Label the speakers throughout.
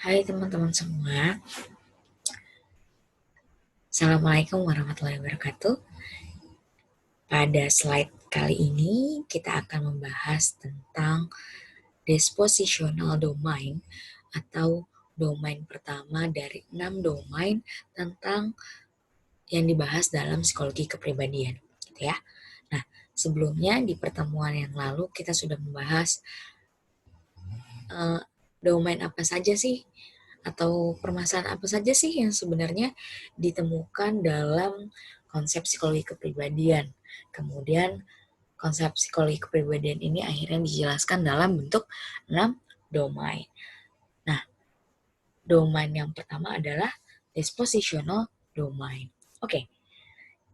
Speaker 1: Hai teman-teman semua, Assalamualaikum warahmatullahi wabarakatuh. Pada slide kali ini kita akan membahas tentang dispositional domain atau domain pertama dari 6 domain tentang yang dibahas dalam psikologi kepribadian, gitu ya. Nah, sebelumnya di pertemuan yang lalu kita sudah membahas domain apa saja sih atau permasalahan apa saja sih yang sebenarnya ditemukan dalam konsep psikologi kepribadian. Kemudian konsep psikologi kepribadian ini akhirnya dijelaskan dalam bentuk 6 domain. Nah, domain yang pertama adalah dispositional domain. Oke,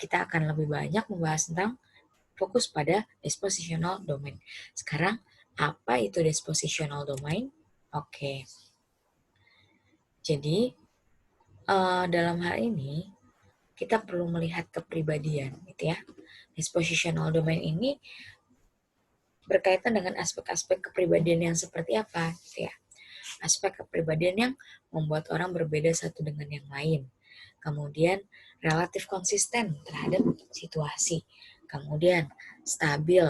Speaker 1: kita akan lebih banyak membahas tentang fokus pada dispositional domain. Sekarang, apa itu dispositional domain? Oke, jadi dalam hal ini kita perlu melihat kepribadian, gitu ya. Dispositional domain ini berkaitan dengan aspek-aspek kepribadian yang seperti apa, gitu ya. Aspek kepribadian yang membuat orang berbeda satu dengan yang lain. Kemudian relatif konsisten terhadap situasi. Kemudian stabil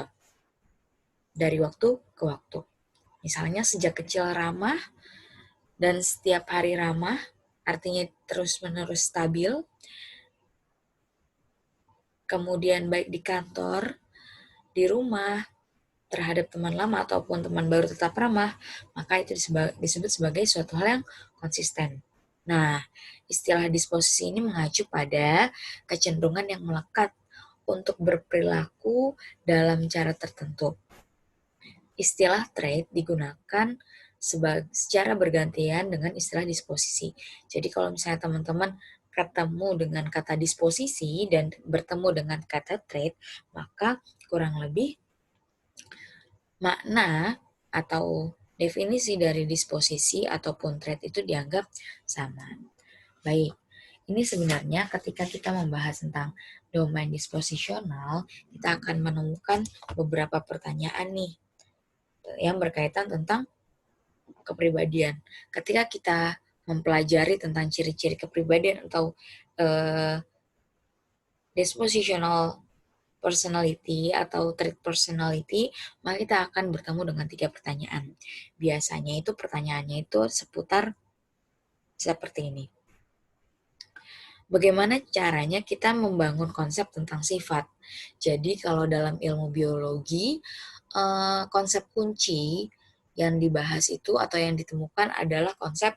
Speaker 1: dari waktu ke waktu. Misalnya sejak kecil ramah dan setiap hari ramah, artinya terus-menerus stabil. Kemudian baik di kantor, di rumah, terhadap teman lama ataupun teman baru tetap ramah, maka itu disebut sebagai suatu hal yang konsisten. Nah, istilah disposisi ini mengacu pada kecenderungan yang melekat untuk berperilaku dalam cara tertentu. Istilah trait digunakan secara bergantian dengan istilah disposisi. Jadi kalau misalnya teman-teman ketemu dengan kata disposisi dan bertemu dengan kata trait, maka kurang lebih makna atau definisi dari disposisi ataupun trait itu dianggap sama. Baik, ini sebenarnya ketika kita membahas tentang domain disposisional, kita akan menemukan beberapa pertanyaan nih yang berkaitan tentang kepribadian. Ketika kita mempelajari tentang ciri-ciri kepribadian atau dispositional personality atau trait personality, maka kita akan bertemu dengan 3 pertanyaan. Biasanya itu pertanyaannya itu seputar seperti ini. Bagaimana caranya kita membangun konsep tentang sifat? Jadi kalau dalam ilmu biologi, konsep kunci yang dibahas itu atau yang ditemukan adalah konsep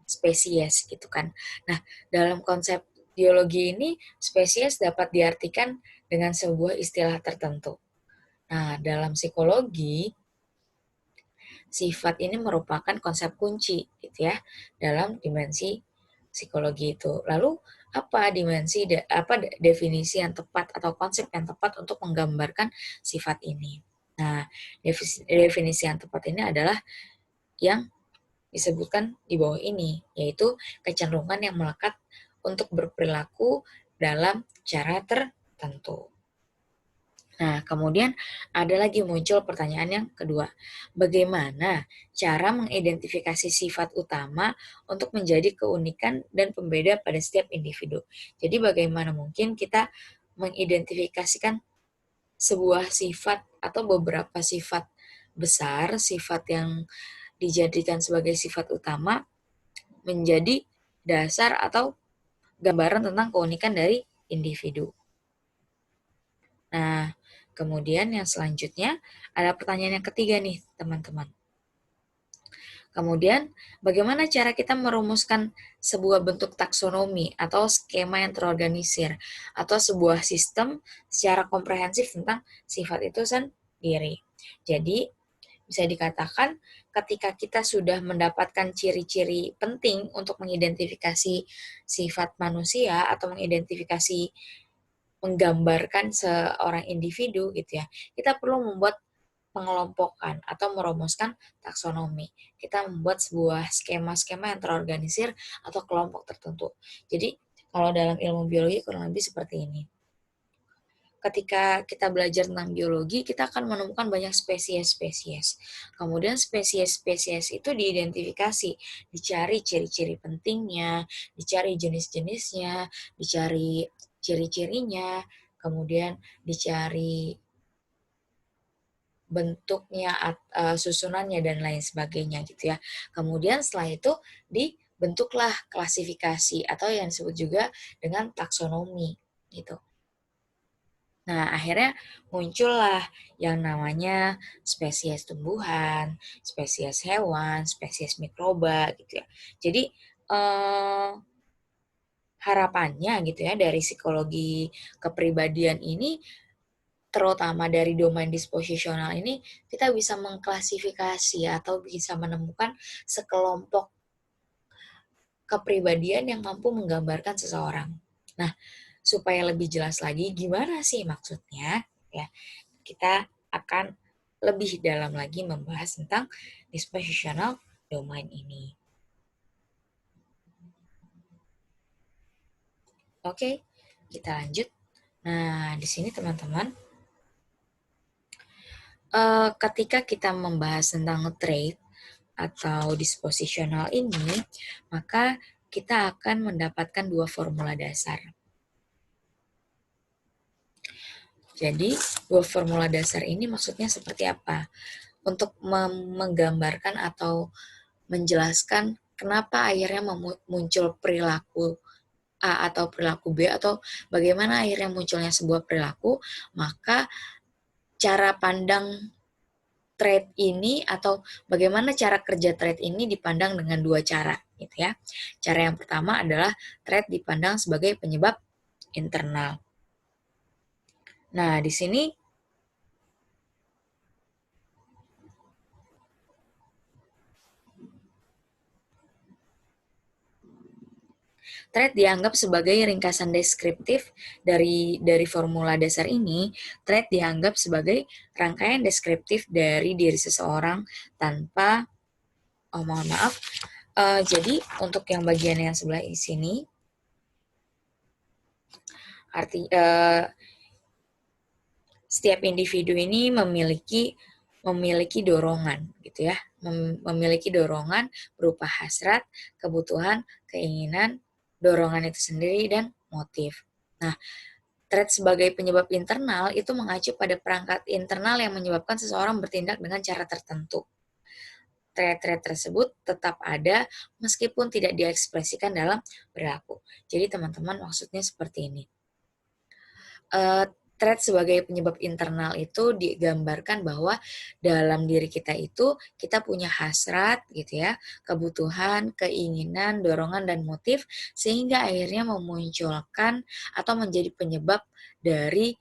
Speaker 1: spesies gitu kan. Nah, dalam konsep biologi ini spesies dapat diartikan dengan sebuah istilah tertentu. Nah, dalam psikologi sifat ini merupakan konsep kunci gitu ya dalam dimensi psikologi itu. Lalu apa definisi yang tepat atau konsep yang tepat untuk menggambarkan sifat ini? Nah, definisi yang tepat ini adalah yang disebutkan di bawah ini, yaitu kecenderungan yang melekat untuk berperilaku dalam cara tertentu. Nah, kemudian ada lagi muncul pertanyaan yang kedua. Bagaimana cara mengidentifikasi sifat utama untuk menjadi keunikan dan pembeda pada setiap individu? Jadi bagaimana mungkin kita mengidentifikasikan sebuah sifat atau beberapa sifat besar, sifat yang dijadikan sebagai sifat utama menjadi dasar atau gambaran tentang keunikan dari individu. Nah, kemudian yang selanjutnya ada pertanyaan yang ketiga nih, teman-teman. Kemudian, bagaimana cara kita merumuskan sebuah bentuk taksonomi atau skema yang terorganisir atau sebuah sistem secara komprehensif tentang sifat itu sendiri. Jadi, bisa dikatakan ketika kita sudah mendapatkan ciri-ciri penting untuk mengidentifikasi sifat manusia atau menggambarkan seorang individu gitu ya, kita perlu membuat pengelompokan atau merumuskan taksonomi. Kita membuat sebuah skema-skema yang terorganisir atau kelompok tertentu. Jadi, kalau dalam ilmu biologi kurang lebih seperti ini. ketika kita belajar tentang biologi, kita akan menemukan banyak spesies-spesies. Kemudian spesies-spesies itu diidentifikasi, dicari ciri-ciri pentingnya, dicari jenis-jenisnya, dicari ciri-cirinya, kemudian dicari bentuknya, susunannya, dan lain sebagainya gitu ya. Kemudian setelah itu dibentuklah klasifikasi atau yang disebut juga dengan taksonomi gitu. Nah, akhirnya muncullah yang namanya spesies tumbuhan, spesies hewan, spesies mikroba gitu ya. Jadi harapannya gitu ya dari psikologi kepribadian ini, terutama dari domain disposisional ini, kita bisa mengklasifikasi atau bisa menemukan sekelompok kepribadian yang mampu menggambarkan seseorang. Nah, supaya lebih jelas lagi gimana sih maksudnya, ya, kita akan lebih dalam lagi membahas tentang dispositional domain ini. Oke, kita lanjut. Nah, di sini teman-teman, ketika kita membahas tentang trait atau dispositional ini, maka kita akan mendapatkan dua formula dasar. Jadi, dua formula dasar ini maksudnya seperti apa? Untuk menggambarkan atau menjelaskan kenapa akhirnya muncul perilaku A atau perilaku B, atau bagaimana akhirnya munculnya sebuah perilaku, maka cara pandang trait ini atau bagaimana cara kerja trait ini dipandang dengan dua cara gitu ya. Cara yang pertama adalah trait dipandang sebagai penyebab internal. Nah, di sini trait dianggap sebagai ringkasan deskriptif dari formula dasar ini. Trait dianggap sebagai rangkaian deskriptif dari diri seseorang tanpa, mohon maaf, jadi untuk yang bagian yang sebelah sini, setiap individu ini memiliki dorongan gitu ya, memiliki dorongan berupa hasrat, kebutuhan, keinginan, dorongan itu sendiri, dan motif. Nah, trait sebagai penyebab internal itu mengacu pada perangkat internal yang menyebabkan seseorang bertindak dengan cara tertentu. Trait-trait tersebut tetap ada meskipun tidak diekspresikan dalam perilaku. Jadi teman-teman, maksudnya seperti ini. Trait sebagai penyebab internal itu digambarkan bahwa dalam diri kita itu kita punya hasrat gitu ya, kebutuhan, keinginan, dorongan, dan motif, sehingga akhirnya memunculkan atau menjadi penyebab dari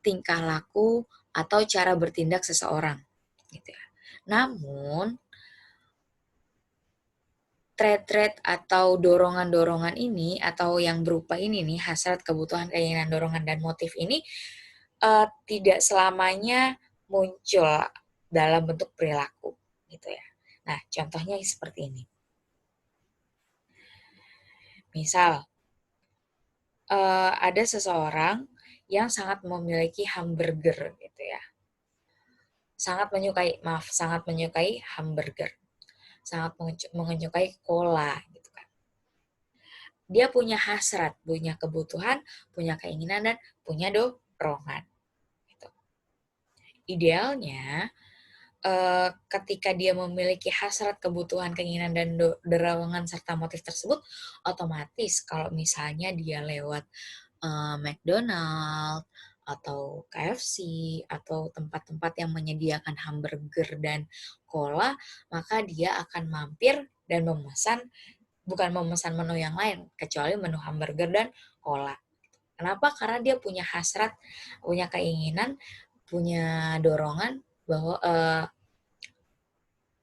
Speaker 1: tingkah laku atau cara bertindak seseorang gitu ya. Namun trait-trait atau dorongan-dorongan ini atau yang berupa ini nih, hasrat, kebutuhan, keinginan, dorongan, dan motif ini tidak selamanya muncul dalam bentuk perilaku gitu ya. Nah, contohnya seperti ini. Misal, ada seseorang yang sangat memiliki hamburger gitu ya. Sangat menyukai hamburger. Sangat menyukai cola gitu kan. Dia punya hasrat, punya kebutuhan, punya keinginan, dan punya dorongan. Gitu. Idealnya, ketika dia memiliki hasrat, kebutuhan, keinginan, dan dorongan serta motif tersebut, otomatis kalau misalnya dia lewat McDonald atau KFC atau tempat-tempat yang menyediakan hamburger dan cola, maka dia akan mampir dan bukan memesan menu yang lain kecuali menu hamburger dan cola. Kenapa? Karena dia punya hasrat, punya keinginan, punya dorongan bahwa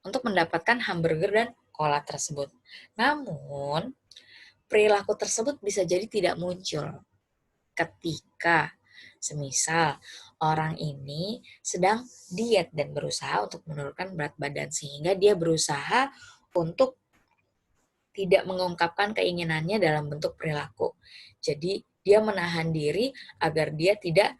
Speaker 1: untuk mendapatkan hamburger dan cola tersebut. Namun, perilaku tersebut bisa jadi tidak muncul ketika semisal orang ini sedang diet dan berusaha untuk menurunkan berat badan, sehingga dia berusaha untuk tidak mengungkapkan keinginannya dalam bentuk perilaku. Jadi, dia menahan diri agar dia tidak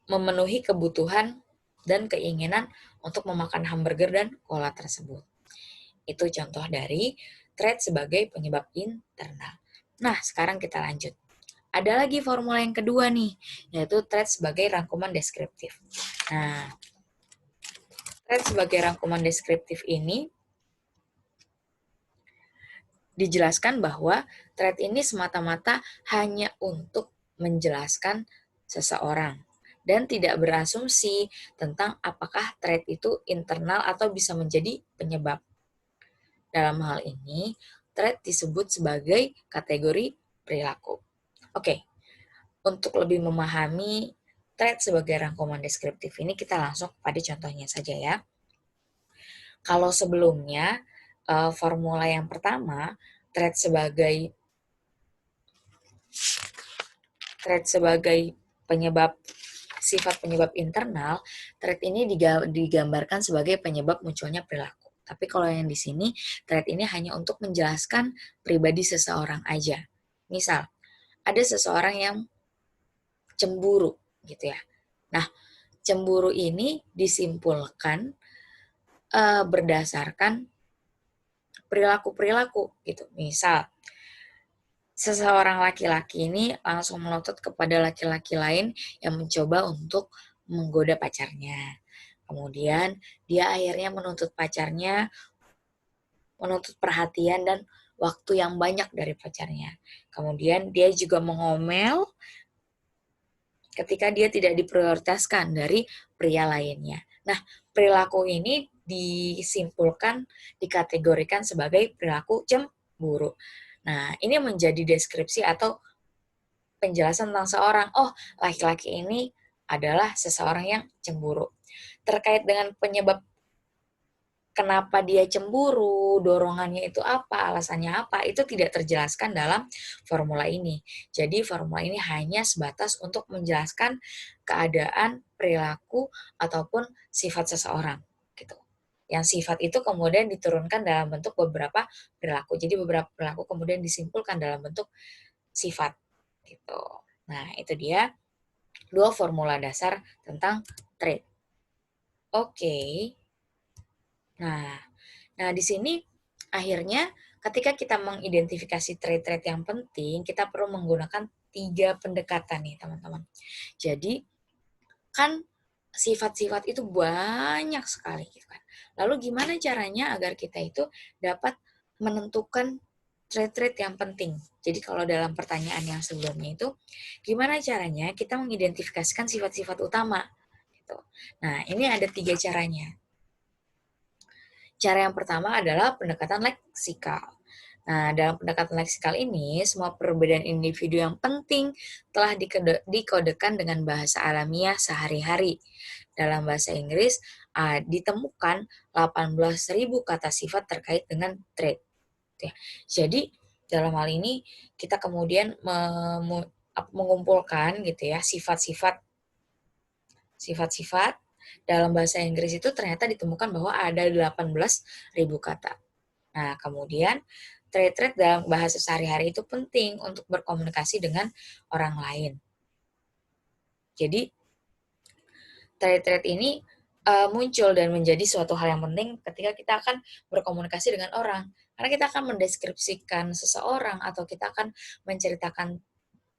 Speaker 1: memenuhi kebutuhan dan keinginan untuk memakan hamburger dan cola tersebut. Itu contoh dari trait sebagai penyebab internal. Nah, sekarang kita lanjut. Ada lagi formula yang kedua nih, yaitu trait sebagai rangkuman deskriptif. Nah, trait sebagai rangkuman deskriptif ini dijelaskan bahwa trait ini semata-mata hanya untuk menjelaskan seseorang dan tidak berasumsi tentang apakah trait itu internal atau bisa menjadi penyebab. Dalam hal ini, trait disebut sebagai kategori perilaku. Oke, untuk lebih memahami trait sebagai rangkuman deskriptif ini, kita langsung pada contohnya saja ya. Kalau sebelumnya, formula yang pertama, trait sebagai penyebab sifat penyebab internal, trait ini digambarkan sebagai penyebab munculnya perilaku. Tapi kalau yang di sini, trait ini hanya untuk menjelaskan pribadi seseorang aja. Misal, ada seseorang yang cemburu gitu ya. Nah, cemburu ini disimpulkan berdasarkan perilaku-perilaku gitu. Misal, seseorang laki-laki ini langsung melotot kepada laki-laki lain yang mencoba untuk menggoda pacarnya. Kemudian dia akhirnya menuntut pacarnya, menuntut perhatian dan waktu yang banyak dari pacarnya. Kemudian dia juga mengomel ketika dia tidak diprioritaskan dari pria lainnya. Nah, perilaku ini disimpulkan, dikategorikan sebagai perilaku cemburu. Nah, ini menjadi deskripsi atau penjelasan tentang seorang. Oh, laki-laki ini adalah seseorang yang cemburu. Terkait dengan penyebab kenapa dia cemburu, dorongannya itu apa, alasannya apa, itu tidak terjelaskan dalam formula ini. Jadi formula ini hanya sebatas untuk menjelaskan keadaan, perilaku, ataupun sifat seseorang. Gitu. Yang sifat itu kemudian diturunkan dalam bentuk beberapa perilaku. Jadi beberapa perilaku kemudian disimpulkan dalam bentuk sifat. Gitu. Nah, itu dia dua formula dasar tentang trait. Oke. Nah, di sini akhirnya ketika kita mengidentifikasi trait-trait yang penting, kita perlu menggunakan 3 pendekatan nih, teman-teman. Jadi, kan sifat-sifat itu banyak sekali gitu kan. Lalu gimana caranya agar kita itu dapat menentukan trait-trait yang penting? Jadi kalau dalam pertanyaan yang sebelumnya itu, gimana caranya kita mengidentifikasikan sifat-sifat utama? Gitu. Nah, ini ada 3 caranya. Cara yang pertama adalah pendekatan leksikal. Nah, dalam pendekatan leksikal ini, semua perbedaan individu yang penting telah dikodekan dengan bahasa alamiah sehari-hari. Dalam bahasa Inggris, ditemukan 18.000 kata sifat terkait dengan trait. Jadi, dalam hal ini, kita kemudian mengumpulkan gitu ya sifat-sifat dalam bahasa Inggris itu ternyata ditemukan bahwa ada 18.000 kata. Nah, kemudian trait-trait dalam bahasa sehari-hari itu penting untuk berkomunikasi dengan orang lain. Jadi, trait-trait ini muncul dan menjadi suatu hal yang penting ketika kita akan berkomunikasi dengan orang. Karena kita akan mendeskripsikan seseorang atau kita akan menceritakan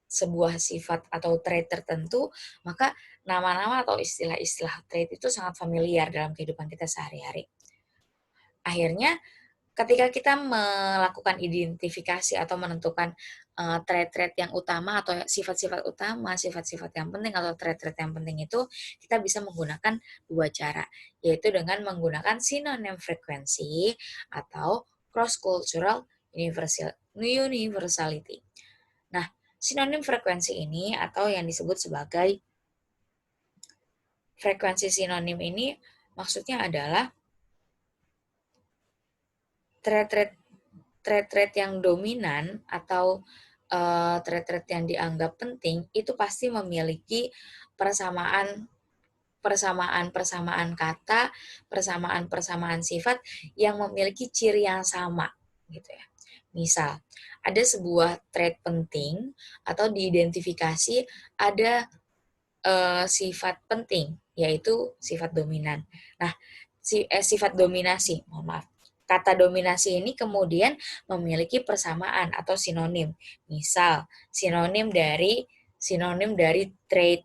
Speaker 1: sebuah sifat atau trait tertentu, maka nama-nama atau istilah-istilah trait itu sangat familiar dalam kehidupan kita sehari-hari. Akhirnya, ketika kita melakukan identifikasi atau menentukan trait-trait yang utama atau sifat-sifat utama, sifat-sifat yang penting atau trait-trait yang penting itu, kita bisa menggunakan 2 cara, yaitu dengan menggunakan synonym frekuensi atau cross-cultural universality. Nah, sinonim frekuensi ini atau yang disebut sebagai frekuensi sinonim ini maksudnya adalah trait-trait yang dominan atau trait-trait yang dianggap penting itu pasti memiliki persamaan kata, persamaan sifat yang memiliki ciri yang sama gitu ya. Misal, ada sebuah trait penting atau diidentifikasi ada sifat penting, yaitu sifat dominan. Nah, sifat dominasi, mohon maaf. Kata dominasi ini kemudian memiliki persamaan atau sinonim. Misal, sinonim dari trait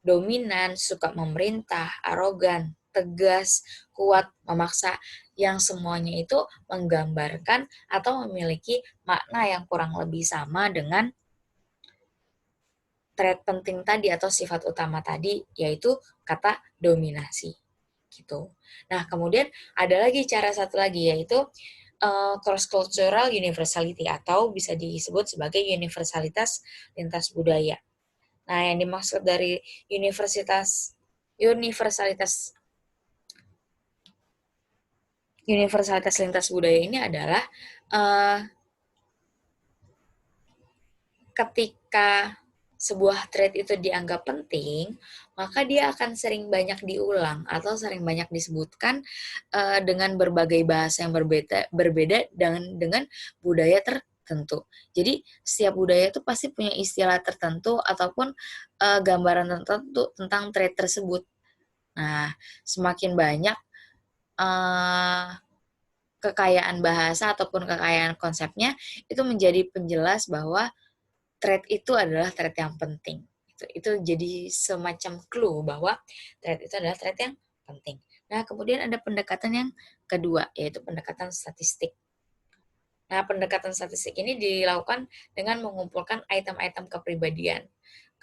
Speaker 1: dominan, suka memerintah, arogan, tegas, kuat, memaksa, yang semuanya itu menggambarkan atau memiliki makna yang kurang lebih sama dengan trait penting tadi atau sifat utama tadi, yaitu kata dominasi gitu. Nah, kemudian ada lagi cara satu lagi, yaitu cross cultural universality atau bisa disebut sebagai universalitas lintas budaya. Nah, yang dimaksud dari universalitas universalitas lintas budaya ini adalah uh, ketika sebuah trait itu dianggap penting, maka dia akan sering banyak diulang atau sering banyak disebutkan dengan berbagai bahasa yang berbeda dengan budaya tertentu. Jadi setiap budaya itu pasti punya istilah tertentu ataupun gambaran tertentu tentang trait tersebut. Nah, semakin banyak kekayaan bahasa ataupun kekayaan konsepnya, itu menjadi penjelas bahwa trait itu adalah trait yang penting. Itu jadi semacam clue bahwa trait itu adalah trait yang penting. Nah, kemudian ada pendekatan yang kedua, yaitu pendekatan statistik. Nah, pendekatan statistik ini dilakukan dengan mengumpulkan item-item kepribadian.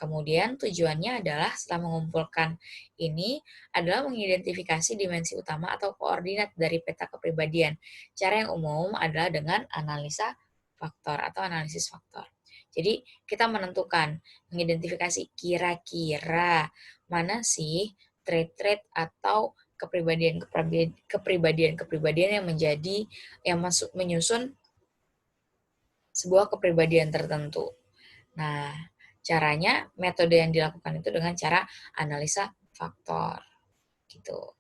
Speaker 1: Kemudian tujuannya adalah setelah mengumpulkan ini adalah mengidentifikasi dimensi utama atau koordinat dari peta kepribadian. Cara yang umum adalah dengan analisa faktor atau analisis faktor. Jadi kita mengidentifikasi kira-kira mana sih trait-trait atau kepribadian yang menyusun sebuah kepribadian tertentu. Nah, metode yang dilakukan itu dengan cara analisa faktor, gitu.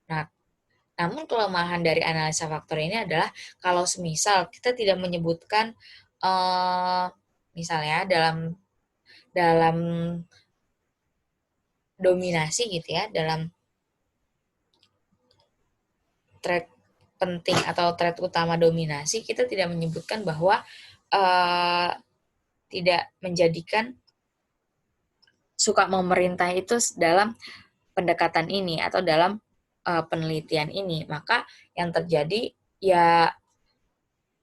Speaker 1: Nah, namun kelemahan dari analisa faktor ini adalah kalau semisal kita tidak menyebutkan, misalnya dalam dominasi gitu ya, dalam trait penting atau trait utama dominasi, kita tidak menyebutkan bahwa tidak menjadikan suka memerintah itu dalam pendekatan ini atau dalam penelitian ini. Maka yang terjadi ya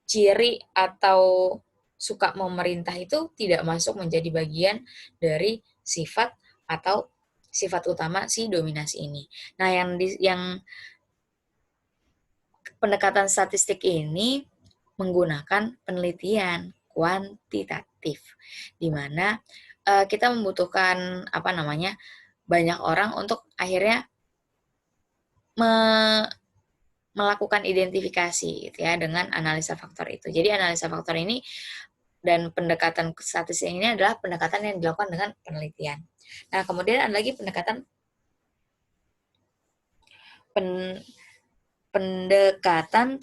Speaker 1: ciri atau suka memerintah itu tidak masuk menjadi bagian dari sifat atau sifat utama si dominasi ini. Nah, yang pendekatan statistik ini menggunakan penelitian kuantitatif, di mana kita membutuhkan banyak orang untuk akhirnya melakukan identifikasi gitu ya dengan analisa faktor itu. Jadi analisa faktor ini dan pendekatan statistik ini adalah pendekatan yang dilakukan dengan penelitian. Nah, kemudian ada lagi pendekatan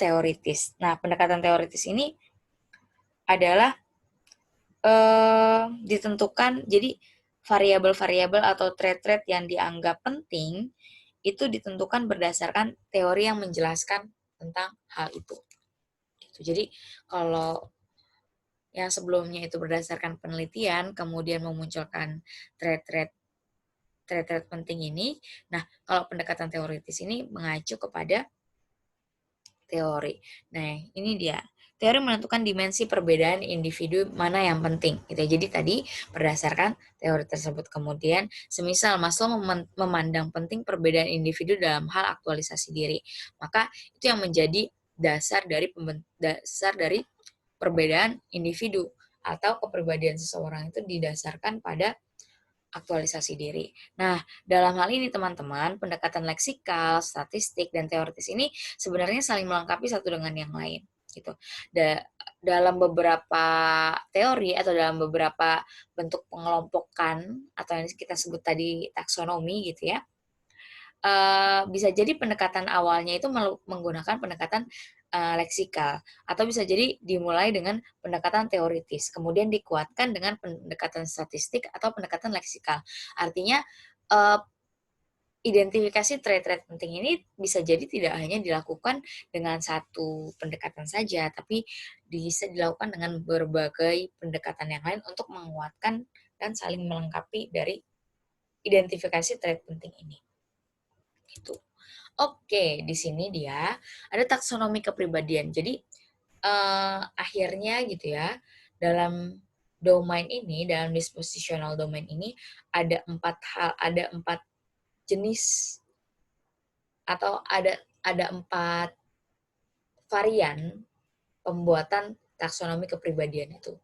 Speaker 1: teoritis. Nah, pendekatan teoritis ini adalah ditentukan, jadi variabel-variabel atau trait-trait yang dianggap penting itu ditentukan berdasarkan teori yang menjelaskan tentang hal itu. Jadi kalau yang sebelumnya itu berdasarkan penelitian, kemudian memunculkan trait-trait penting ini. Nah, kalau pendekatan teoritis ini mengacu kepada teori. Nah, ini dia. Teori menentukan dimensi perbedaan individu mana yang penting. Gitu. Jadi tadi berdasarkan teori tersebut kemudian, semisal Maslow memandang penting perbedaan individu dalam hal aktualisasi diri, maka itu yang menjadi dasar dari perbedaan individu atau kepribadian seseorang itu didasarkan pada aktualisasi diri. Nah, dalam hal ini teman-teman, pendekatan leksikal, statistik, dan teoritis ini sebenarnya saling melengkapi satu dengan yang lain. Gitu. Dalam beberapa teori atau dalam beberapa bentuk pengelompokan atau yang kita sebut tadi taksonomi gitu ya, bisa jadi pendekatan awalnya itu menggunakan pendekatan leksikal, atau bisa jadi dimulai dengan pendekatan teoritis, kemudian dikuatkan dengan pendekatan statistik atau pendekatan leksikal. Artinya, eee, identifikasi trait-trait penting ini bisa jadi tidak hanya dilakukan dengan satu pendekatan saja, tapi bisa dilakukan dengan berbagai pendekatan yang lain untuk menguatkan dan saling melengkapi dari identifikasi trait penting ini, gitu. Oke, di sini dia ada taksonomi kepribadian. Jadi, akhirnya gitu ya, dalam domain ini, dalam dispositional domain ini ada 4 jenis atau ada 4 varian pembuatan taksonomi kepribadian itu.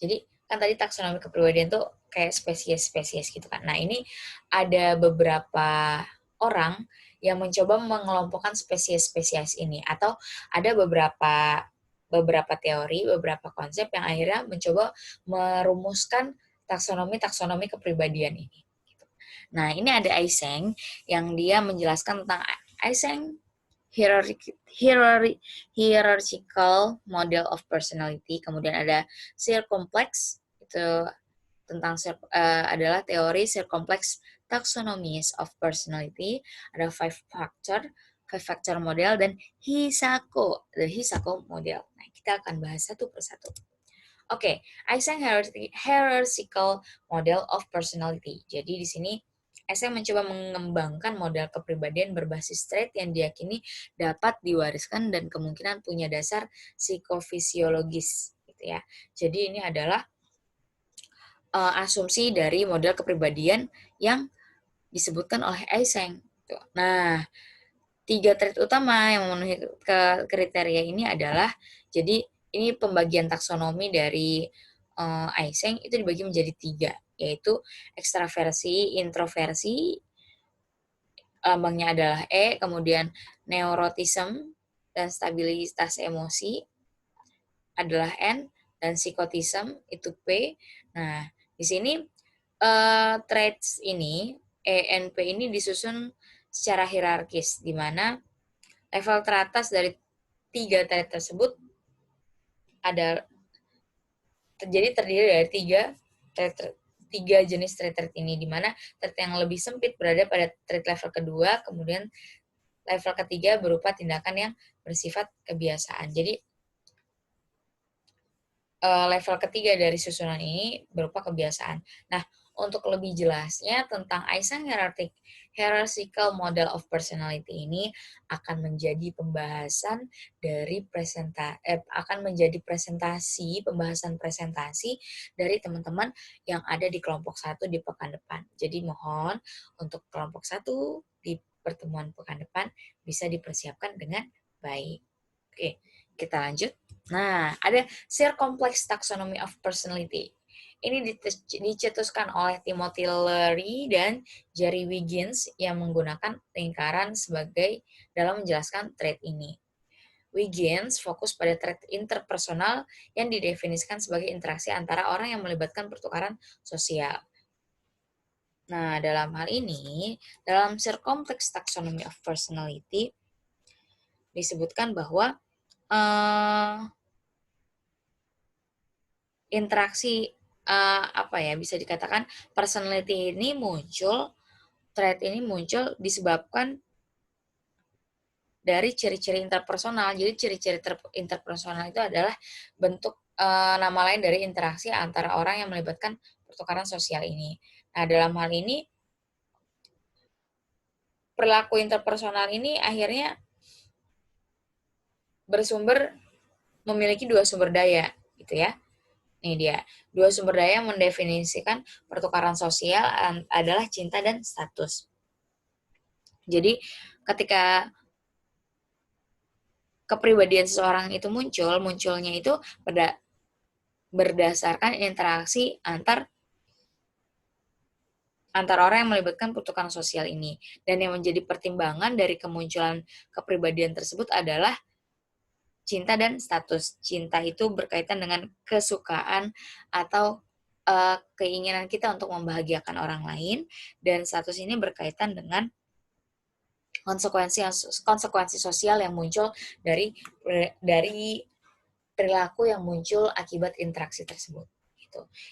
Speaker 1: Jadi, kan tadi taksonomi kepribadian tuh kayak spesies-spesies gitu kan. Nah, ini ada beberapa orang yang mencoba mengelompokkan spesies-spesies ini, atau ada beberapa teori, beberapa konsep yang akhirnya mencoba merumuskan taksonomi-taksonomi kepribadian ini. Gitu. Nah, ini ada Eysenck yang dia menjelaskan tentang Eysenck hierarchical model of personality, kemudian ada circumplex, itu tentang adalah teori circumplex taxonomies of personality, ada five factor model, dan the Hisako model. Nah, kita akan bahas satu persatu. Oke, Eysenck hierarchical model of personality. Jadi di sini Eysenck mencoba mengembangkan model kepribadian berbasis trait yang diyakini dapat diwariskan dan kemungkinan punya dasar psikofisiologis, gitu ya. Jadi ini adalah asumsi dari model kepribadian yang disebutkan oleh Eysenck. Nah, 3 trait utama yang memenuhi kriteria ini adalah, jadi ini pembagian taksonomi dari Eysenck itu dibagi menjadi 3, yaitu ekstraversi, introversi, lambangnya adalah E, kemudian neurotism dan stabilitas emosi adalah N, dan psikotism itu P. Nah, di sini traits ini, ENP ini disusun secara hierarkis, di mana level teratas dari 3 trait tersebut terdiri dari 3 jenis trait ini, di mana trait yang lebih sempit berada pada trait level kedua, kemudian level ketiga berupa tindakan yang bersifat kebiasaan. Jadi level ketiga dari susunan ini berupa kebiasaan. Nah, untuk lebih jelasnya tentang Eysenck hierarchical model of personality ini akan menjadi pembahasan dari pembahasan presentasi dari teman-teman yang ada di kelompok 1 di pekan depan. Jadi mohon untuk kelompok 1 di pertemuan pekan depan bisa dipersiapkan dengan baik. Oke, kita lanjut. Nah, ada Circumplex Taxonomy of Personality. Ini dicetuskan oleh Timothy Leary dan Jerry Wiggins yang menggunakan lingkaran dalam menjelaskan trait ini. Wiggins fokus pada trait interpersonal yang didefinisikan sebagai interaksi antara orang yang melibatkan pertukaran sosial. Nah, dalam hal ini, dalam Circumplex Taxonomy of Personality disebutkan bahwa interaksi bisa dikatakan personality ini trait ini muncul disebabkan dari ciri-ciri interpersonal. Jadi ciri-ciri interpersonal itu adalah bentuk nama lain dari interaksi antara orang yang melibatkan pertukaran sosial ini. Nah, dalam hal ini perilaku interpersonal ini akhirnya memiliki 2 sumber daya, gitu ya. Ini dia, 2 sumber daya yang mendefinisikan pertukaran sosial adalah cinta dan status. Jadi, ketika kepribadian seseorang itu munculnya itu berdasarkan interaksi antar orang yang melibatkan pertukaran sosial ini. Dan yang menjadi pertimbangan dari kemunculan kepribadian tersebut adalah cinta dan status. Cinta itu berkaitan dengan kesukaan atau keinginan kita untuk membahagiakan orang lain, dan status ini berkaitan dengan konsekuensi sosial yang muncul dari perilaku yang muncul akibat interaksi tersebut.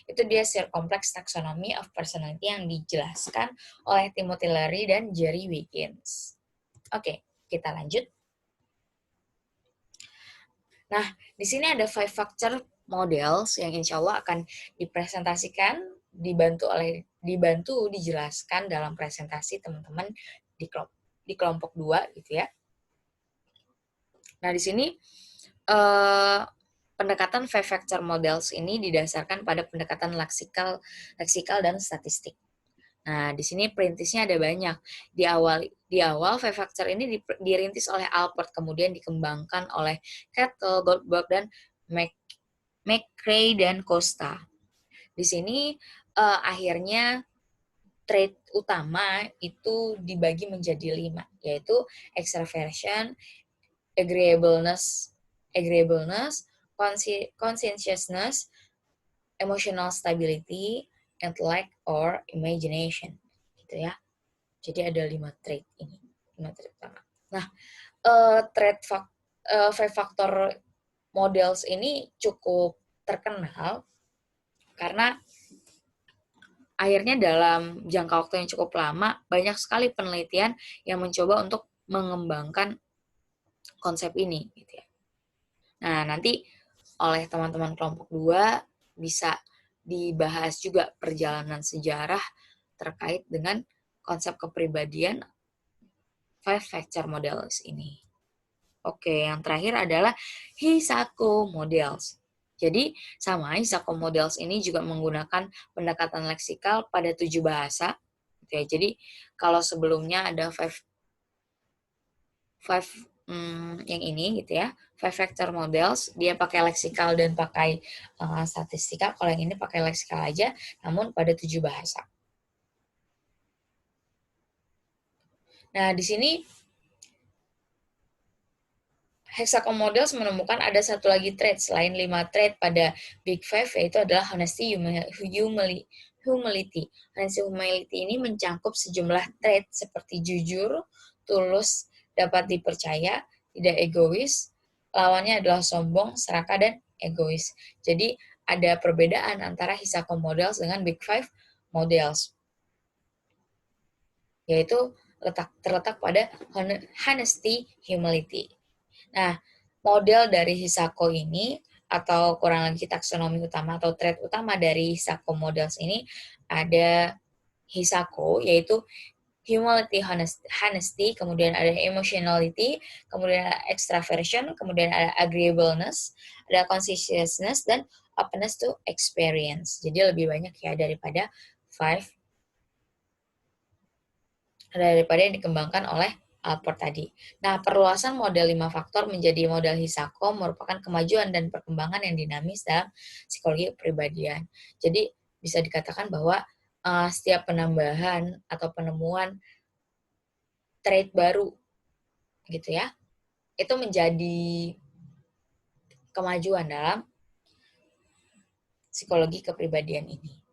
Speaker 1: Itu dia Search Complex Taxonomy of Personality yang dijelaskan oleh Timothy Leary dan Jerry Wiggins. Oke, kita lanjut. Nah, di sini ada 5 factor models yang insya Allah akan dipresentasikan, dibantu dijelaskan dalam presentasi teman-teman di kelompok 2 gitu ya. Nah, di sini pendekatan 5 factor models ini didasarkan pada pendekatan leksikal dan statistik. Nah, di sini perintisnya ada banyak. Di awal 5 factor ini dirintis oleh Alport, kemudian dikembangkan oleh Kettle, Goldberg, dan McCrae dan Costa. Di sini akhirnya trait utama itu dibagi menjadi 5, yaitu extraversion, agreeableness, conscientiousness, emotional stability, intellect, or imagination. Gitu ya. Jadi ada 5 trait ini. 5 trait utama. Nah, trait 5 factor models ini cukup terkenal karena akhirnya dalam jangka waktu yang cukup lama, banyak sekali penelitian yang mencoba untuk mengembangkan konsep ini. Gitu ya. Nah, nanti oleh teman-teman kelompok 2 bisa dibahas juga perjalanan sejarah terkait dengan konsep kepribadian 5 factor models ini. Oke, yang terakhir adalah Hisako models. Jadi, sama Hisako models ini juga menggunakan pendekatan leksikal pada 7 bahasa. Jadi, kalau sebelumnya ada 5 yang ini gitu ya, 5 factor models, dia pakai leksikal dan pakai statistika. Kalau yang ini pakai leksikal aja, namun pada 7 bahasa. Nah, di sini Hexagon Models menemukan ada satu lagi trait selain 5 trait pada Big Five, yaitu adalah honesty, humility. Honesty, humility ini mencangkup sejumlah trait seperti jujur, tulus, dapat dipercaya, tidak egois, lawannya adalah sombong, serakah, dan egois. Jadi ada perbedaan antara Hisako Models dengan Big Five Models, yaitu terletak pada honesty, humility. Nah, model dari Hisako ini, atau kurang lebih taksonomi utama atau trait utama dari Hisako Models ini, ada Hisako, yaitu humility, honesty, kemudian ada emotionality, kemudian ada extraversion, kemudian ada agreeableness, ada conscientiousness, dan openness to experience. Jadi lebih banyak ya daripada yang dikembangkan oleh Alport tadi. Nah, perluasan model 5 faktor menjadi model Hisako merupakan kemajuan dan perkembangan yang dinamis dalam psikologi kepribadian. Jadi, bisa dikatakan bahwa setiap penambahan atau penemuan trait baru gitu ya, itu menjadi kemajuan dalam psikologi kepribadian ini.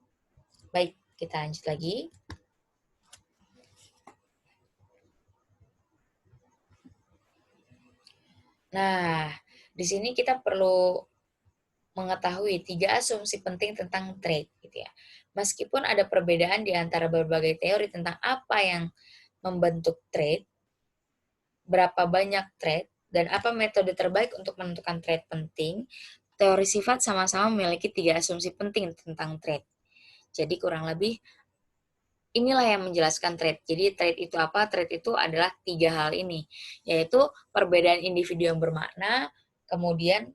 Speaker 1: Baik, kita lanjut lagi. Nah, di sini kita perlu mengetahui 3 asumsi penting tentang trait, gitu ya. Meskipun ada perbedaan di antara berbagai teori tentang apa yang membentuk trait, berapa banyak trait, dan apa metode terbaik untuk menentukan trait penting, teori sifat sama-sama memiliki 3 asumsi penting tentang trait. Jadi kurang lebih inilah yang menjelaskan trait. Jadi trait itu apa? Trait itu adalah 3 hal ini, yaitu perbedaan individu yang bermakna, kemudian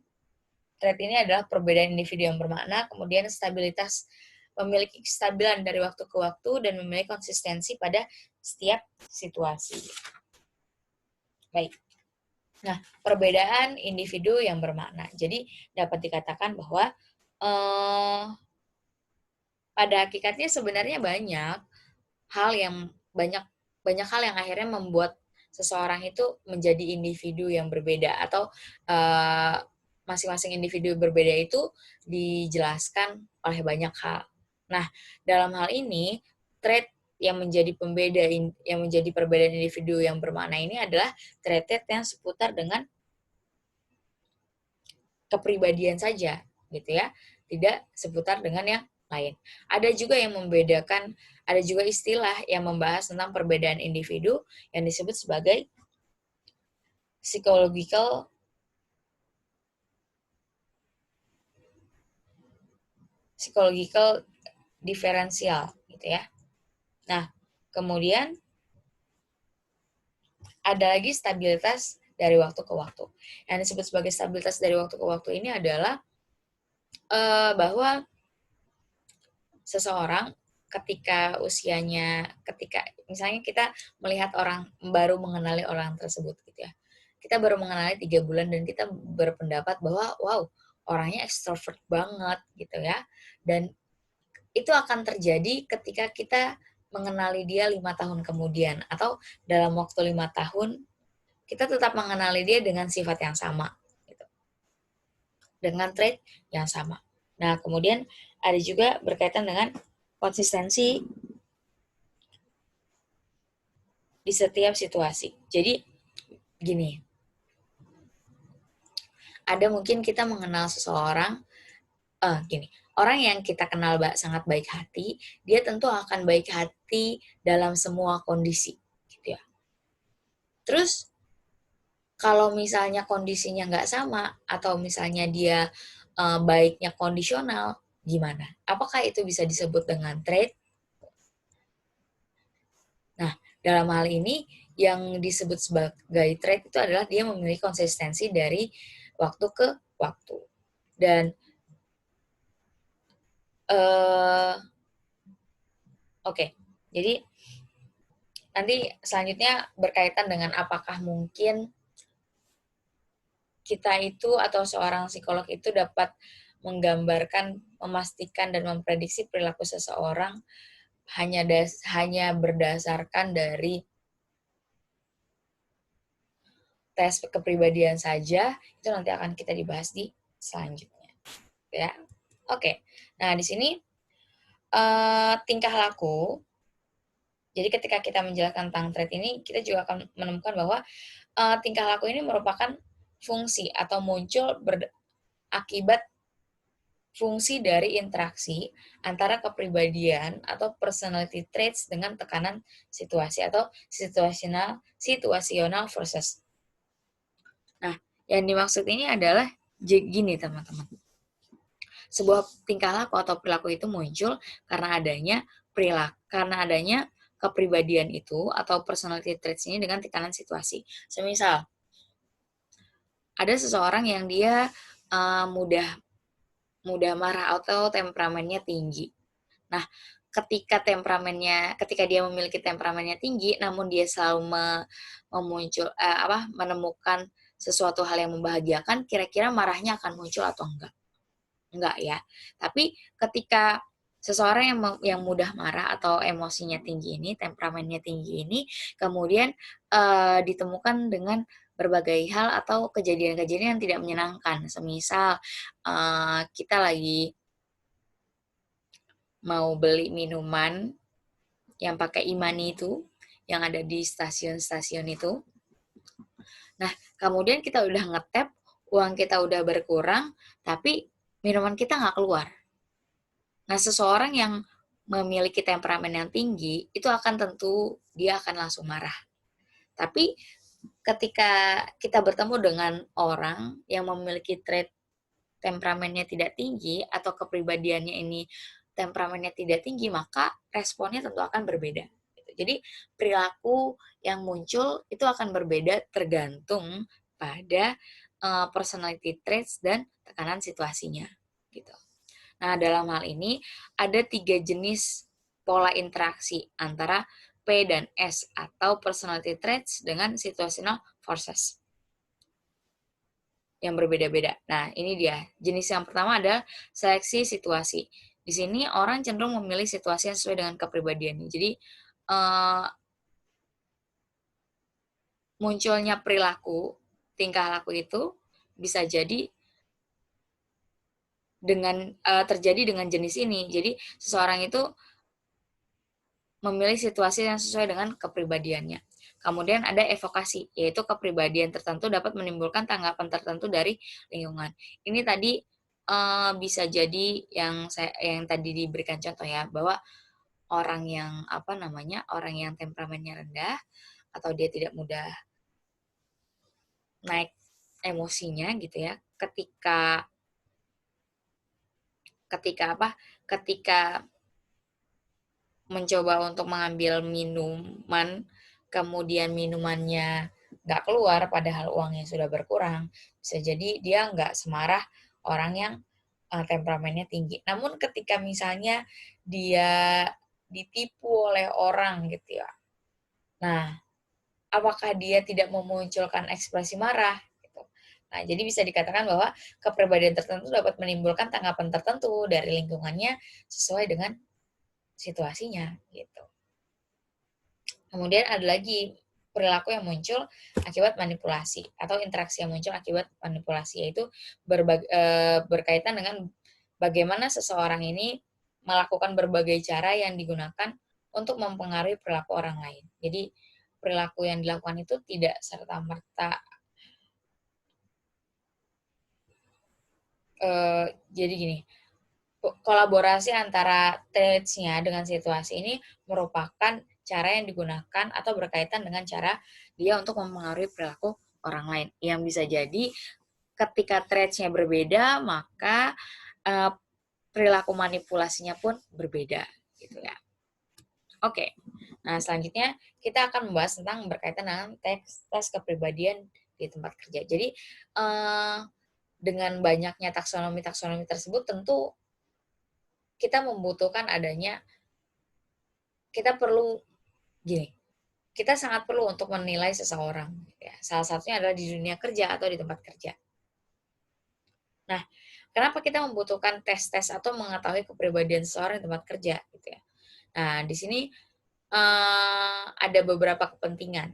Speaker 1: trait ini adalah perbedaan individu yang bermakna, kemudian stabilitas, memiliki kestabilan dari waktu ke waktu, dan memiliki konsistensi pada setiap situasi. Baik. Nah, perbedaan individu yang bermakna. Jadi, dapat dikatakan bahwa pada hakikatnya sebenarnya banyak hal yang akhirnya membuat seseorang itu menjadi individu yang berbeda, atau masing-masing individu berbeda itu dijelaskan oleh banyak hal. Nah, dalam hal ini, trait yang menjadi perbedaan individu yang bermakna ini adalah trait-trait yang seputar dengan kepribadian saja, gitu ya, tidak seputar dengan yang lain. Ada juga yang membedakan, ada juga istilah yang membahas tentang perbedaan individu yang disebut sebagai psychological diferensial, gitu ya. Nah, kemudian ada lagi stabilitas dari waktu ke waktu. Yang disebut sebagai stabilitas dari waktu ke waktu ini adalah bahwa seseorang ketika misalnya kita melihat orang, baru mengenali orang tersebut gitu ya. Kita baru mengenali 3 bulan dan kita berpendapat bahwa wow, orangnya ekstrovert banget gitu ya. Dan itu akan terjadi ketika kita mengenali dia 5 tahun kemudian, atau dalam waktu 5 tahun kita tetap mengenali dia dengan sifat yang sama, gitu, dengan trait yang sama. Nah, kemudian ada juga berkaitan dengan konsistensi di setiap situasi. Jadi, gini, ada mungkin kita mengenal seseorang, gini, orang yang kita kenal sangat baik hati, dia tentu akan baik hati dalam semua kondisi, gitu ya. Terus, kalau misalnya kondisinya nggak sama, atau misalnya dia baiknya kondisional, gimana? Apakah itu bisa disebut dengan trait? Nah, dalam hal ini, yang disebut sebagai trait itu adalah dia memiliki konsistensi dari waktu ke waktu. Dan oke, jadi nanti selanjutnya berkaitan dengan apakah mungkin kita itu atau seorang psikolog itu dapat menggambarkan, memastikan, dan memprediksi perilaku seseorang hanya berdasarkan dari tes kepribadian saja. Itu nanti akan kita dibahas di selanjutnya, ya. Oke, nah di sini tingkah laku. Jadi ketika kita menjelaskan tentang trait ini, kita juga akan menemukan bahwa tingkah laku ini merupakan fungsi atau muncul akibat fungsi dari interaksi antara kepribadian atau personality traits dengan tekanan situasi atau situasional forces. Nah, yang dimaksud ini adalah gini teman-teman. Sebuah tingkah laku atau perilaku itu muncul karena adanya kepribadian itu atau personality traits ini dengan tekanan situasi. Semisal, ada seseorang yang dia mudah marah atau temperamennya tinggi. Nah, ketika dia memiliki temperamennya tinggi, namun dia selalu menemukan sesuatu hal yang membahagiakan, kira-kira marahnya akan muncul atau enggak? Enggak ya. Tapi ketika seseorang yang mudah marah atau emosinya tinggi ini, temperamennya tinggi ini, kemudian ditemukan dengan berbagai hal atau kejadian-kejadian yang tidak menyenangkan. Semisal kita lagi mau beli minuman yang pakai e-money itu, yang ada di stasiun-stasiun itu. Nah, kemudian kita udah ngetap, uang kita udah berkurang, tapi minuman kita nggak keluar. Nah, seseorang yang memiliki temperamen yang tinggi, itu dia akan langsung marah. Tapi ketika kita bertemu dengan orang yang memiliki trait temperamennya tidak tinggi atau kepribadiannya ini temperamennya tidak tinggi, maka responnya tentu akan berbeda. Jadi perilaku yang muncul itu akan berbeda tergantung pada personality traits dan tekanan situasinya. Gitu. Nah, dalam hal ini ada 3 jenis pola interaksi antara P dan S atau personality traits dengan situational forces yang berbeda-beda. Nah, ini dia. Jenis yang pertama adalah seleksi situasi. Di sini orang cenderung memilih situasi yang sesuai dengan kepribadiannya. Jadi, munculnya perilaku, tingkah laku itu bisa jadi terjadi dengan jenis ini. Jadi, seseorang itu memilih situasi yang sesuai dengan kepribadiannya. Kemudian ada evokasi, yaitu kepribadian tertentu dapat menimbulkan tanggapan tertentu dari lingkungan. Ini tadi bisa jadi yang tadi diberikan contoh ya, bahwa orang yang orang yang temperamennya rendah atau dia tidak mudah naik emosinya gitu ya, ketika ketika apa? Ketika mencoba untuk mengambil minuman, kemudian minumannya nggak keluar padahal uangnya sudah berkurang, bisa jadi dia nggak semarah orang yang temperamennya tinggi. Namun ketika misalnya dia ditipu oleh orang gitu ya, nah apakah dia tidak memunculkan ekspresi marah? Gitu. Nah, jadi bisa dikatakan bahwa kepribadian tertentu dapat menimbulkan tanggapan tertentu dari lingkungannya sesuai dengan situasinya gitu. Kemudian ada lagi perilaku yang muncul akibat manipulasi atau interaksi yang muncul akibat manipulasi, yaitu berkaitan dengan bagaimana seseorang ini melakukan berbagai cara yang digunakan untuk mempengaruhi perilaku orang lain. Jadi perilaku yang dilakukan itu tidak serta-merta jadi gini, kolaborasi antara traits-nya dengan situasi ini merupakan cara yang digunakan atau berkaitan dengan cara dia untuk mempengaruhi perilaku orang lain. Yang bisa jadi ketika traits-nya berbeda, maka perilaku manipulasinya pun berbeda, gitu ya. Oke, nah selanjutnya kita akan membahas tentang berkaitan dengan tes kepribadian di tempat kerja. Jadi dengan banyaknya taksonomi-taksonomi tersebut tentu kita membutuhkan adanya, kita perlu gini, kita sangat perlu untuk menilai seseorang. Ya. Salah satunya adalah di dunia kerja atau di tempat kerja. Nah, kenapa kita membutuhkan tes-tes atau mengetahui kepribadian seseorang di tempat kerja? Gitu ya. Nah, di sini ada beberapa kepentingan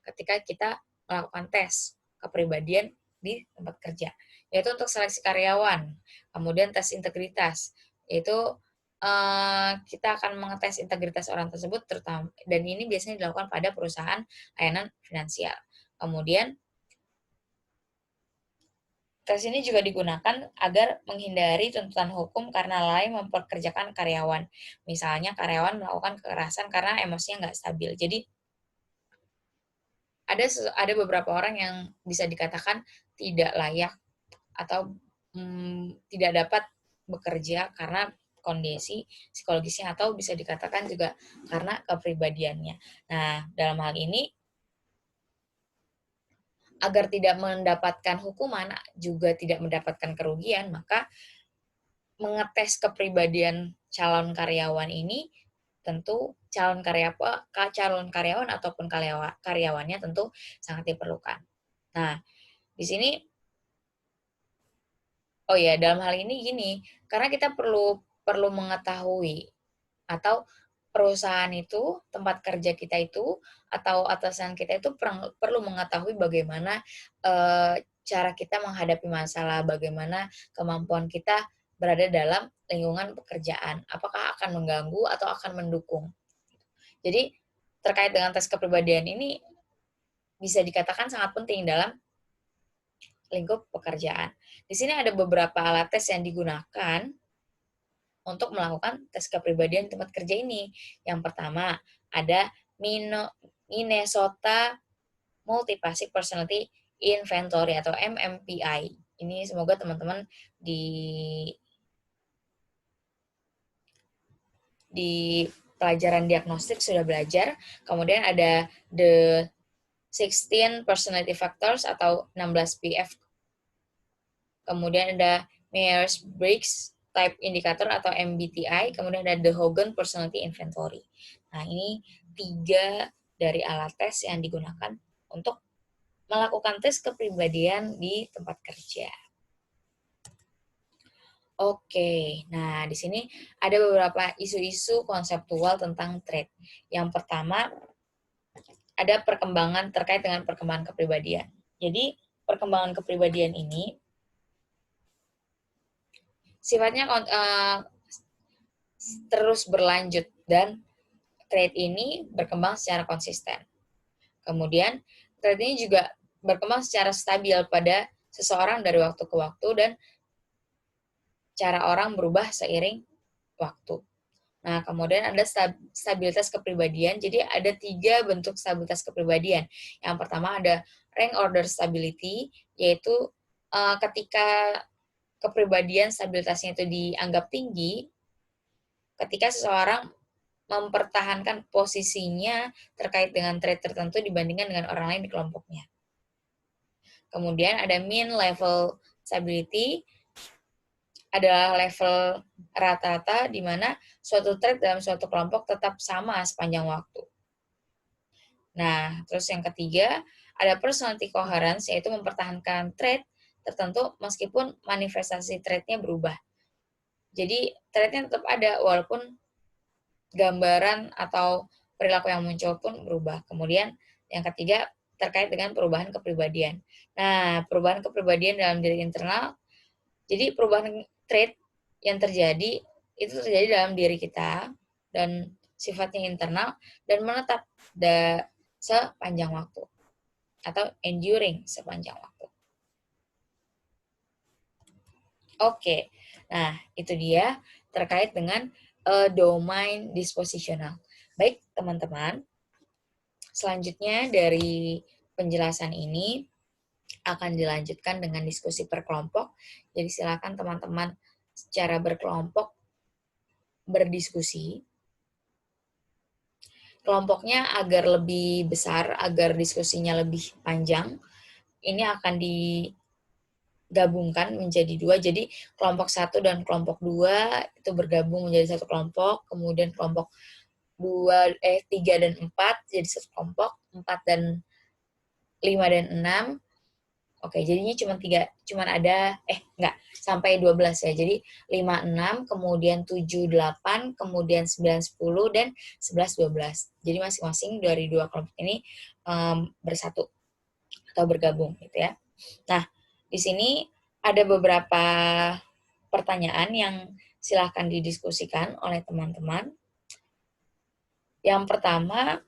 Speaker 1: ketika kita melakukan tes kepribadian di tempat kerja, yaitu untuk seleksi karyawan, kemudian tes integritas, yaitu kita akan mengetes integritas orang tersebut terutama, dan ini biasanya dilakukan pada perusahaan layanan finansial. Kemudian tes ini juga digunakan agar menghindari tuntutan hukum karena lalai mempekerjakan karyawan. Misalnya karyawan melakukan kekerasan karena emosinya nggak stabil. Jadi ada beberapa orang yang bisa dikatakan tidak layak atau tidak dapat bekerja karena kondisi psikologisnya atau bisa dikatakan juga karena kepribadiannya. Nah, dalam hal ini agar tidak mendapatkan hukuman juga tidak mendapatkan kerugian, maka mengetes kepribadian calon karyawan ini tentu calon karyawan ataupun karyawannya tentu sangat diperlukan. Nah, di sini oh ya, dalam hal ini gini, karena kita perlu perlu mengetahui atau perusahaan itu, tempat kerja kita itu, atau atasan kita itu perlu mengetahui bagaimana cara kita menghadapi masalah, bagaimana kemampuan kita berada dalam lingkungan pekerjaan, apakah akan mengganggu atau akan mendukung. Jadi terkait dengan tes kepribadian ini bisa dikatakan sangat penting dalam lingkup pekerjaan. Di sini ada beberapa alat tes yang digunakan untuk melakukan tes kepribadian di tempat kerja ini. Yang pertama, ada Minnesota Multipasic Personality Inventory atau MMPI. Ini semoga teman-teman di pelajaran diagnostik sudah belajar. Kemudian ada the 16 Personality Factors atau 16 PF. Kemudian ada Myers-Briggs Type Indicator atau MBTI, kemudian ada The Hogan Personality Inventory. Nah, ini 3 dari alat tes yang digunakan untuk melakukan tes kepribadian di tempat kerja. Oke, nah di sini ada beberapa isu-isu konseptual tentang trait. Yang pertama, ada perkembangan terkait dengan perkembangan kepribadian. Jadi, perkembangan kepribadian ini sifatnya terus berlanjut dan trait ini berkembang secara konsisten. Kemudian, trait ini juga berkembang secara stabil pada seseorang dari waktu ke waktu dan cara orang berubah seiring waktu. Nah, kemudian ada stabilitas kepribadian. Jadi ada 3 bentuk stabilitas kepribadian. Yang pertama ada rank order stability, yaitu ketika kepribadian stabilitasnya itu dianggap tinggi, ketika seseorang mempertahankan posisinya terkait dengan trait tertentu dibandingkan dengan orang lain di kelompoknya. Kemudian ada mean level stability, adalah level rata-rata di mana suatu trait dalam suatu kelompok tetap sama sepanjang waktu. Nah, terus yang ketiga, ada personality coherence, yaitu mempertahankan trait tertentu meskipun manifestasi traitnya berubah. Jadi, traitnya tetap ada walaupun gambaran atau perilaku yang muncul pun berubah. Kemudian, yang ketiga, terkait dengan perubahan kepribadian. Nah, perubahan kepribadian dalam diri internal, jadi perubahan trait yang terjadi itu terjadi dalam diri kita dan sifatnya internal dan menetap sepanjang waktu atau enduring sepanjang waktu. Oke, nah itu dia terkait dengan domain dispositional. Baik teman-teman, selanjutnya dari penjelasan ini akan dilanjutkan dengan diskusi per kelompok. Jadi silakan teman-teman secara berkelompok berdiskusi. Kelompoknya agar lebih besar, agar diskusinya lebih panjang, ini akan digabungkan menjadi 2. Jadi kelompok 1 dan kelompok 2 itu bergabung menjadi satu kelompok, kemudian kelompok 3 dan 4 jadi satu kelompok, 4 dan 5 dan 6. Oke, jadinya cuman ada sampai 12 ya. Jadi 5 6, kemudian 7 8, kemudian 9 10 dan 11 12. Jadi masing-masing dari 2 kelompok ini bersatu atau bergabung gitu ya. Nah, di sini ada beberapa pertanyaan yang silahkan didiskusikan oleh teman-teman. Yang pertama,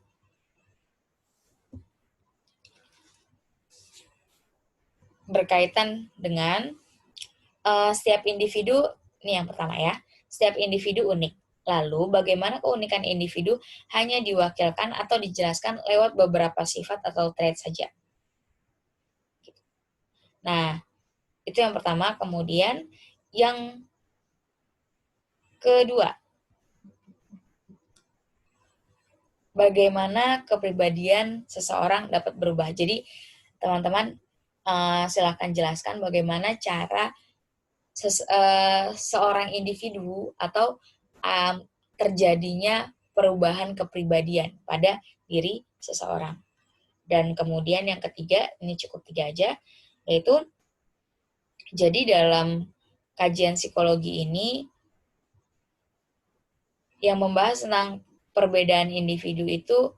Speaker 1: berkaitan dengan setiap individu, ini yang pertama ya, setiap individu unik. Lalu, bagaimana keunikan individu hanya diwakilkan atau dijelaskan lewat beberapa sifat atau trait saja. Nah, itu yang pertama. Kemudian, yang kedua, bagaimana kepribadian seseorang dapat berubah. Jadi, teman-teman silahkan jelaskan bagaimana cara seorang individu atau terjadinya perubahan kepribadian pada diri seseorang. Dan kemudian yang ketiga, ini cukup 3 aja, yaitu jadi dalam kajian psikologi ini yang membahas tentang perbedaan individu itu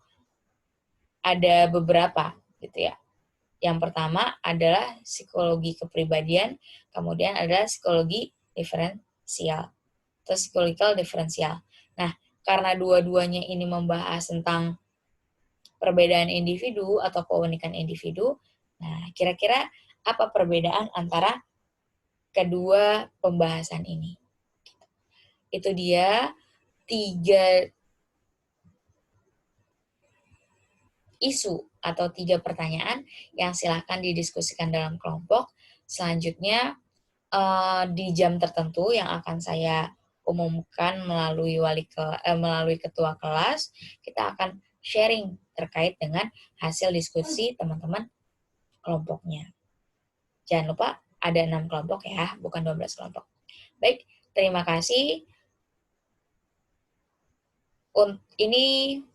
Speaker 1: ada beberapa gitu ya. Yang pertama adalah psikologi kepribadian, kemudian adalah psikologi diferensial atau psychological diferensial. Nah, karena dua-duanya ini membahas tentang perbedaan individu atau keunikan individu, nah kira-kira apa perbedaan antara kedua pembahasan ini? Itu dia 3 isu atau 3 pertanyaan yang silahkan didiskusikan dalam kelompok. Selanjutnya, di jam tertentu yang akan saya umumkan melalui ketua kelas, kita akan sharing terkait dengan hasil diskusi teman-teman kelompoknya. Jangan lupa ada 6 kelompok ya, bukan 12 kelompok. Baik, terima kasih. Ini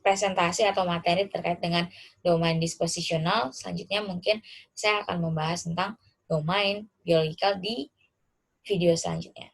Speaker 1: presentasi atau materi terkait dengan domain dispositional. Selanjutnya mungkin saya akan membahas tentang domain biological di video selanjutnya.